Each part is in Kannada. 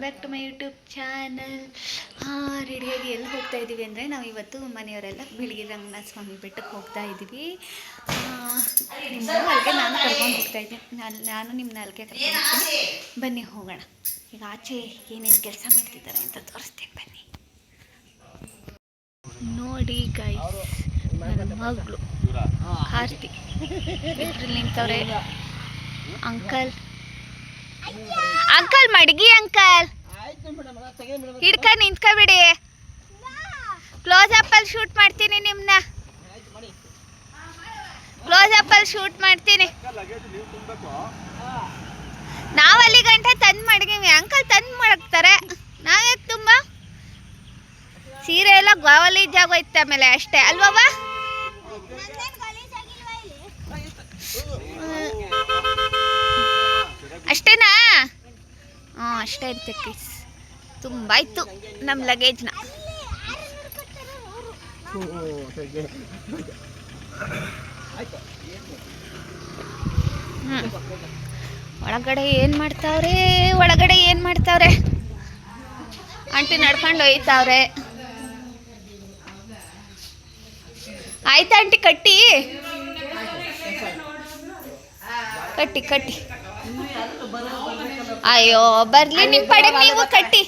Back to my YouTube channel. ರೆಡಿಯಾಗಿ ಎಲ್ಲಿ ಹೋಗ್ತಾ ಇದ್ದೀವಿ ಅಂದರೆ ನಾವು ಇವತ್ತು ಮನೆಯವರೆಲ್ಲ ಬಿಳಿಗಿ ರಂಗನಾಥ ಸ್ವಾಮಿ ಬೆಟ್ಟಕ್ಕೆ ಹೋಗ್ತಾ ಇದ್ದೀವಿ. ನಿಮ್ಮ ಅಲ್ಲಿಗೆ ನಾನು ಕರ್ಕೊಂಡು ಹೋಗ್ತಾ ಇದ್ದೀನಿ. ನಾನು ನಿಮ್ಮನ್ನ ಅಲ್ಲಿಗೆ ಕರ್ಕೊಂಡು ಹೋಗ್ತೀನಿ. ಬನ್ನಿ ಹೋಗೋಣ. ಈಗ ಆಚೆ ಏನೇನು ಕೆಲಸ ಮಾಡ್ತಿದ್ದಾರೆ ಅಂತ ತೋರಿಸ್ತೇನೆ ಬನ್ನಿ. ನೋಡಿ ಗೈಸ್, ನನ್ನ ಮಗಳು ಆರ್ತಿ ಇದ್ರಲ್ಲಿ ನಿಂತವ್ರೆ. ಅಂಕಲ್ ಅಂಕಲ್ ಮಡಗಿ ಅಂಕಲ್ ಹಿಡ್ಕ ನಿಂತ್ಕೊಬಿಡಿ. ಕ್ಲೋಸ್ ಅಪ್ ಅಲ್ಲಿ ಶೂಟ್ ಮಾಡ್ತೀನಿ. ನಿಮ್ನ ಕ್ಲೋಸ್ ಅಪ್ ಅಲ್ಲಿ ಶೂಟ್ ಮಾಡ್ತೀನಿ. ನಾವು ಅಲ್ಲಿ ಗಂಟ ತಂದು ಮಡಗಿವಿ. ಅಂಕಲ್ ತಂದು ಮಡಗ್ತಾರೆ. ನಾವ್ಯಾಕೆ ತುಂಬ ಸೀರೆ ಎಲ್ಲ ಗಾವಲಿ ಜಾಗ ಹೋಯ್ತು ಆಮೇಲೆ ಅಷ್ಟೇ ಅಲ್ವವ? ಅಷ್ಟೇನಾ? ಅಷ್ಟೇ ಅಂತೆ ಕಿಸ್. ತುಂಬ ಇತ್ತು ನಮ್ಮ ಲಗೇಜ್ನ. ಒಳಗಡೆ ಏನು ಮಾಡ್ತಾವ್ರೆ? ಆಂಟಿ ನಡ್ಕೊಂಡು ಒಯ್ತಾವ್ರೆ. ಆಯ್ತಾ ಆಂಟಿ? ಕಟ್ಟಿ ಅಯ್ಯೋ ಬರ್ಲಿ ನಿಮ್ಮ ಪಡೆ, ನೀವು ಕಟ್ಟಿ.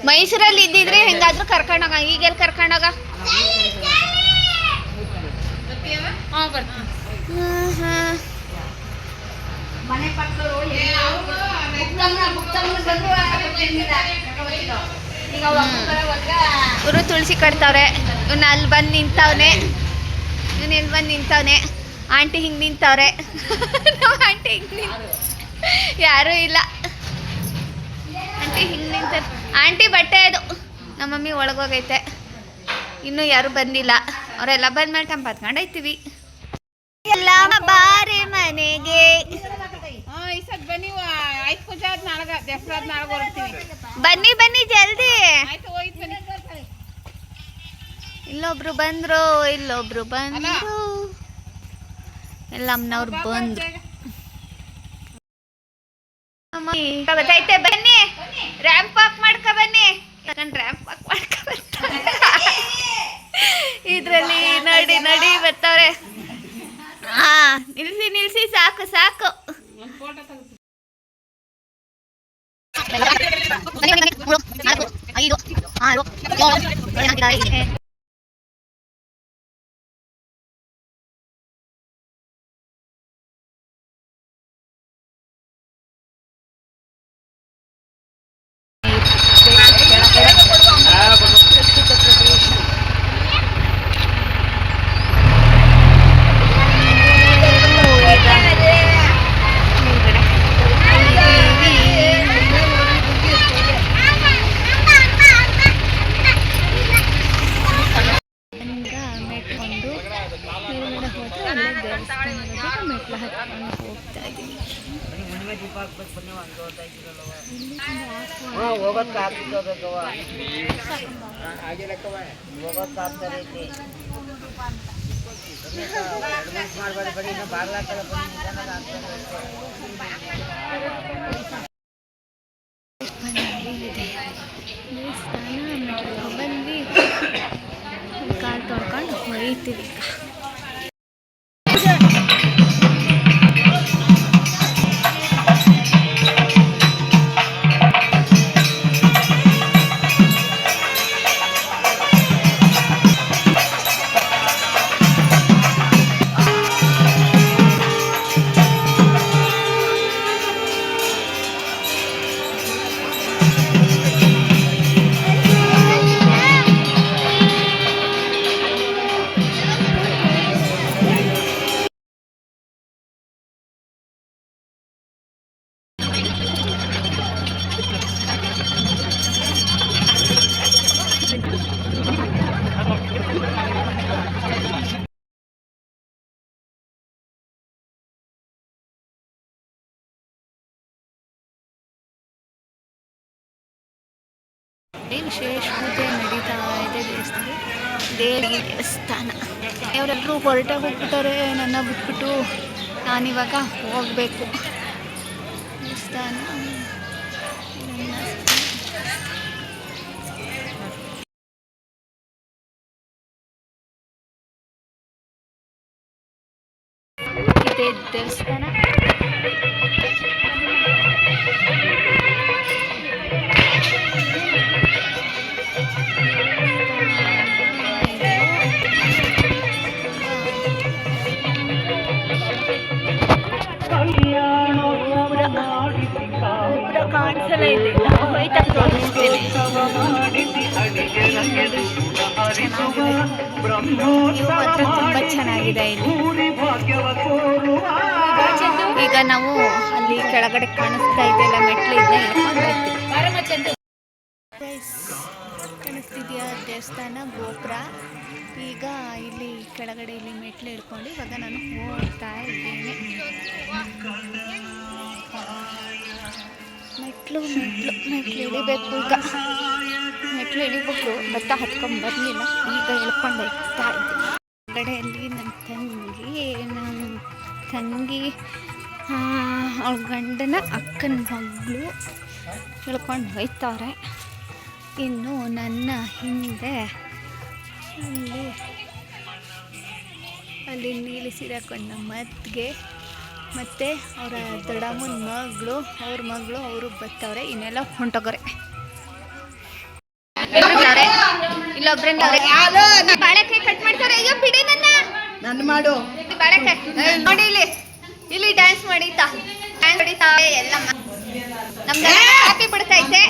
ಮೈಸೂರಲ್ಲಿ ಇದ್ದಿದ್ರೆ ಹೆಂಗಾದ್ರೂ ಕರ್ಕೊಂಡೋಗ. ಈಗೆಲ್ಲಿ ಕರ್ಕೊಂಡೋಗ? ಇವರು ತುಳಸಿ ಕಟ್ತಾವ್ರೆ. ಇವನ್ನ ಅಲ್ಲಿ ಬಂದು ನಿಂತವನೆ. ಇವನು ಎಲ್ಲಿ ಬಂದು ನಿಂತವನೆ. ಆಂಟಿ ಹಿಂಗೆ ನಿಂತವ್ರೆ. ನಮ್ಮ ಆಂಟಿ ಹಿಂಗೆ ಯಾರೂ ಇಲ್ಲ. ಆಂಟಿ ಹಿಂಗೆ ನಿಂತಾರೆ. ಆಂಟಿ ಬಟ್ಟೆ ಅದು ನಮ್ಮ ಮಮ್ಮಿ ಒಳಗೋಗೈತೆ. ಇನ್ನೂ ಯಾರೂ ಬಂದಿಲ್ಲ. ಅವರೆಲ್ಲ ಬಂದ್ಮೇಲೆ ಟಂಪತ್ಕೊಂಡು ಹೋಯ್ತೀವಿ. ಎಲ್ಲ ಬಾರೆ ಮನೆಗೆ ಬನ್ನಿ ಜಲ್ದಿ. ಇಲ್ಲೊಬ್ರು ಬಂದ್ರು ಎಲ್ಲ ಅಮ್ಮನವ್ರು ಬಂದ್ರು. ಗೊತ್ತೈತೆ ಬನ್ನಿ. ರ್ಯಾಂಪ್ ವಾಕ್ ಮಾಡ್ಕೊ ಬನ್ನಿ. ರ್ಯಾಂಪ್ ವಾಕ್ ಮಾಡ್ಕೊ ಬರ್ತಾರೆ. ಇದ್ರಲ್ಲಿ ನಡಿ ಬರ್ತಾವ್ರೆ. ನಿಲ್ಸಿ ಸಾಕು. ಮೆಟ್ಲ ಹತ್ಕೊಂಡು ಹೋಗ್ತಾ ಇದ್ದೀವಿ. ಬಂದ್ವಿ, ಕಾಲು ತೊಳ್ಕೊಂಡು ಹೊಯ್ತೀವಿ. ವಿಶೇಷ ಪೂಜೆ ನಡೀತಾ ಇದೆ ದೇವರಿಗೆ ದೇವಸ್ಥಾನ. ಅವರೆಲ್ಲರೂ ಹೊರಟೆ ಹೋಗ್ಬಿಟ್ಟಾರೆ, ನನ್ನ ಬಿಟ್ಬಿಟ್ಟು ನಾನಿವಾಗ ಹೋಗಬೇಕು ದೇವಸ್ಥಾನ. ಇದೆ ದೇವಸ್ಥಾನ. ಕಾಣಿಸಲ್ಲ ಇದೆ, ಹೋಯ್ತಾಗ ತೋರಿಸ್ತೇನೆ. ಮಾತ್ರ ತುಂಬ ಚೆನ್ನಾಗಿದೆ ಇಲ್ಲಿ. ಈಗ ನಾವು ಅಲ್ಲಿ ಕೆಳಗಡೆ ಕಾಣಿಸ್ತಾ ಇದೆಯಲ್ಲ ಮೆಟ್ಲು, ಇದನ್ನ ಹೇಳ್ಕೊಂಡು ಬರ್ತೀವಿ. ಕಾಣಿಸ್ತಿದೆಯಾ ದೇವಸ್ಥಾನ ಗೋಪುರ. ಈಗ ಇಲ್ಲಿ ಕೆಳಗಡೆ ಇಲ್ಲಿ ಮೆಟ್ಲು ಹಿಡ್ಕೊಂಡು ಇವಾಗ ನಾನು ಹೋಗ್ತಾ ಇದ್ದೀನಿ. ಮೆಟ್ಲು ಇಳಿಬೇಕು. ಈಗ ಮೆಟ್ಲು ಇಳಿಬೇಕು, ಭತ್ತ ಹತ್ಕೊಂಡು ಬರಲಿಲ್ಲ, ಈಗ ಇಳ್ಕೊಂಡು ಹೋಗ್ತಾ ಇದ್ದೀನಿ. ಹೊರಗಡೆಯಲ್ಲಿ ನನ್ನ ತಂಗಿ ಅವ್ರ ಗಂಡನ ಅಕ್ಕನ ಮಗಳು ಇಳ್ಕೊಂಡು ಹೋಯ್ತವ್ರೆ. ಇನ್ನು ನನ್ನ ಹಿಂದೆ ಅಲ್ಲಿ ನೀಲಿ ಸೀರೆ ಹಾಕೊಂಡು ನಮ್ಮ ಅತ್ತಿಗೆ ಮತ್ತು ಅವರ ದೊಡ್ಡಮ್ಮನ ಮಗಳು, ಅವ್ರ ಮಗಳು ಅವರು ಬರ್ತಾವ್ರೆ. ಇನ್ನೆಲ್ಲ ಹೊಂಟೋಗೋರೆ. ಇಲ್ಲೊಬ್ರನ್ನವ್ರೆ ಬಾಳೆಕಾಯಿ ಕಟ್ ಮಾಡ್ತಾರೆ. ಅಯ್ಯೋ ಬಿಡಿ ನನ್ನ ಮಾಡು ಬಾಳೆಕಾಯಿ ನೋಡಿ. ಇಲ್ಲಿ ಡ್ಯಾನ್ಸ್ ಮಾಡಿತಾ ಎಲ್ಲ ನಮ್ದು ಕಾಪಿ ಬಿಡ್ತೈತೆ.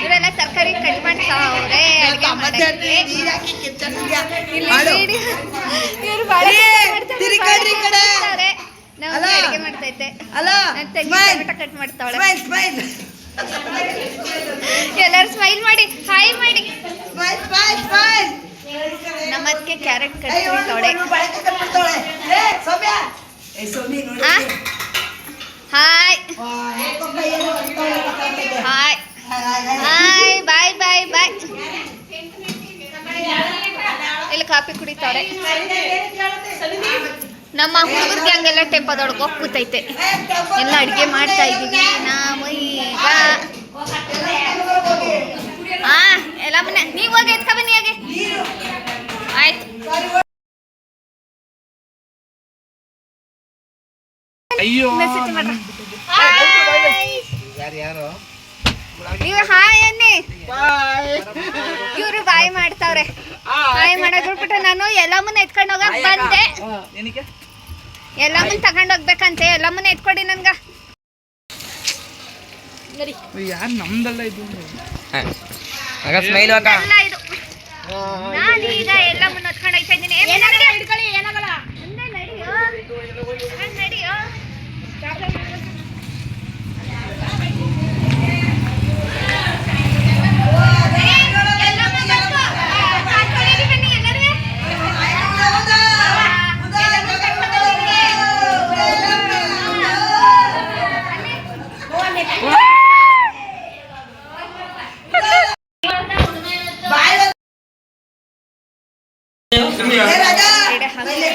ಇವರೆಲ್ಲ ತರಕಾರಿ ಕಟ್ ಮಾಡ್ತಾವ್ರೆ, ಅಡುಗೆ ಮಾಡಕ್ಕೆ. ಇವ್ರು ಬಾಳೆಕಾಯಿ ಮಾಡ್ತಾರೆ, ನಾವು ಅಡುಗೆ ಮಾಡ್ತೈತೆ. Tomato cut ಮಾಡ್ತಾವಳೆ. ಎಲ್ಲರೂ ಸ್ಮೈಲ್ ಮಾಡಿ, ಹಾಯ್ ಮಾಡಿ. ನಮ್ಮ ಅದಕ್ಕೆ ಕ್ಯಾರೆಟ್ ಕಟ್ ಮಾಡ್ತಾವಳೆ. Hi hi hi bye bye bye. ಇಲ್ಲಿ ಕಾಫಿ ಕುಡಿತಾವ್ರೆ. ನಮ್ಮ ಹುಡುಗರಿಗೆ ಹಂಗೆಲ್ಲ ಟೆಂಪದೊಳಗೆ ಹೋಗಿ ಕೂತೈತೆ. ಎಲ್ಲ ಅಡುಗೆ ಮಾಡ್ತಾ ಇದ್ದೀವಿ ನಾವು ಈಗ. ಎಲ್ಲ ಮನೆ ನೀವು ಹೋಗಿ ಎತ್ಕ ಬನ್ನಿ. ಹಾಗೆ ಆಯ್ತು. ನೀವು ಹಾಯ್ ಅನ್ನಿ. ಇವರು ಬಾಯ್ ಮಾಡ್ತಾವ್ರೆ. ಬಾಯ್ ಮಾಡೋದ್ ಬಿಟ್ಬಿಟ್ಟು ನಾನು ಎಲ್ಲಮ್ಮನ್ನ ಎತ್ಕೊಂಡು ಹೋಗಕ್ ಬಂದೆ. ಎಲ್ಲಮ್ಮನ್ನ ತಗೊಂಡ್ ಹೋಗ್ಬೇಕಂತೆ. ಎಲ್ಲಮ್ಮನ್ನ ಎತ್ಕೊಡಿ ನನ್ಗ. ನಾನೀಗ ಎಲ್ಲಮ್ಮನ್ನ ಎತ್ಕೊಂಡು ಹೋಗ್ತಾ ಇದ್ದೀನಿ. ನಡಿಯೋ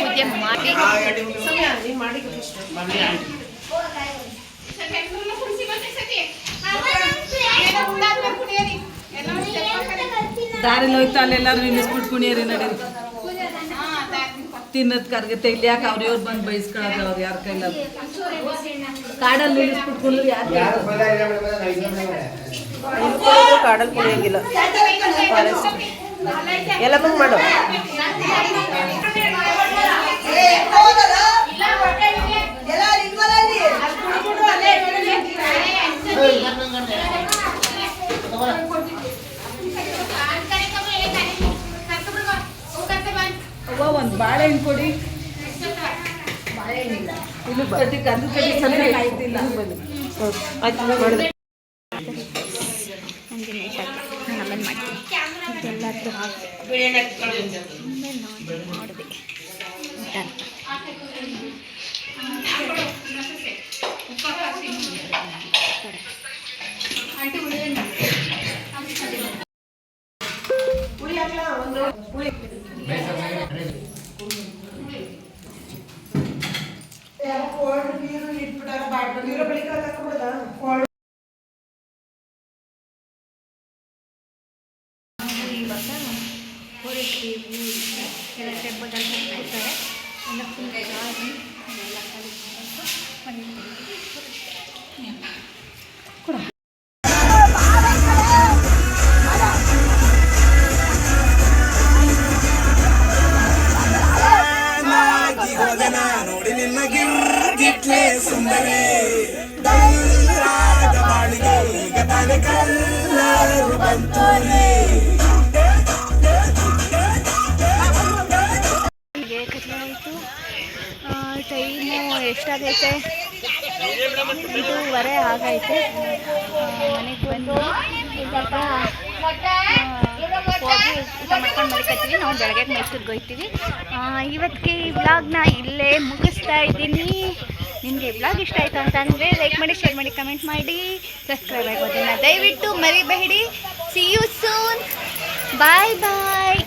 ಪೂಜೆ ಮಾಡಿ ದಾರಿಲಿ ಹೋಯ್ತಾ ಅಲ್ಲೆಲ್ಲಾರು ನಿಲ್ಲಿಸ್ಬಿಟ್ಟು ಕುಣಿಯರಿ ನಡೀರಿ. ತಿನ್ನದ್ ಕರ್ಗತ್ತೆ ಇಲ್ಲಿ ಯಾಕೆ ಅವ್ರು ಬಂದು ಬೈಸ್ಕೊಳ್ಳೋದು. ಅವ್ರು ಯಾರ ಕೈಲ ಕಾಡಲ್ಲಿ ನಿಲ್ಲಿಸ್ಬಿಟ್ಟು ಕುಣಿದ್ರು ಯಾರು ಕಾಡಲ್ಲಿ ಕುಣಿಯಂಗಿಲ್ಲ. ಎಲ್ಲ ಬಂದು ಮಾಡೋ ಒಂದು ಬಾಳೆಹಣ್ಣು ಕೊಡಿ. ಬಾಳೆಹಣ್ಣಿಲ್ಲ ಇಲ್ಲಿ ಕಟ್ಟಿ ಕದ್ದು ಕಟ್ಟಿ ಚೆನ್ನಾಗಿ ಆಯ್ತಿಲ್ಲ. ಆಯ್ತು ಮಾಡಿದೆ ನನಗೆ ನೀಟಾಗಿ ನಾನು ಆಮೇಲೆ ಮಾಡ್ತೀನಿ. ಇದೆಲ್ಲದ್ದು ಹಾಕಿ ನೋಡಿದೆ ಊಟ ಇವಾಗ ಹೊರಟ್ವಿ ಎಲ್ಲ ಟೆಂಪಲ್ದಲ್ಲಿ ಹೋಗ್ತಿರ್ತಾರೆ ಎಲ್ಲ ಫುಲ್ ಗಾಡಿ ಎಲ್ಲ ನೋಡಿ ನಿನ್ನ ಗಿರ್ಗಿಟ್ಲೆ ಸುಂದರಿ ಬಾಳಿಗೆ ಈಗ ತಾನೆ ಕಲ್ಲರು ಬಂತೂರಿ ಕತ್ಲೆ ಆಯಿತು. ಟೈಮು ಎಷ್ಟಾಗೈತೆ 5:15 ಆಗೈತೆ. ಮನೆಗೆ ಬಂದು ಇವಾಗ ಹೋಗಿ ಊಟ ಮಾಡ್ಕೊಂಡು ಮಲ್ಕೊತೀವಿ. ನಾವು ಬೆಳಗ್ಗೆ ಮೈಸೂರಿಗೆ ಹೋಗ್ತೀವಿ. ಇವತ್ತಿಗೆ ಈ ವ್ಲಾಗ್ನ ಇಲ್ಲೇ ಮುಗಿಸ್ತಾ ಇದ್ದೀನಿ. ನಿಮಗೆ ವ್ಲಾಗ್ ಇಷ್ಟ ಆಯಿತು ಅಂತಂದರೆ ಲೈಕ್ ಮಾಡಿ, ಶೇರ್ ಮಾಡಿ, ಕಮೆಂಟ್ ಮಾಡಿ, ಸಬ್ಸ್ಕ್ರೈಬ್ ಆಗೋದನ್ನು ದಯವಿಟ್ಟು ಮರಿಬೇಡಿ. See you soon. Bye bye.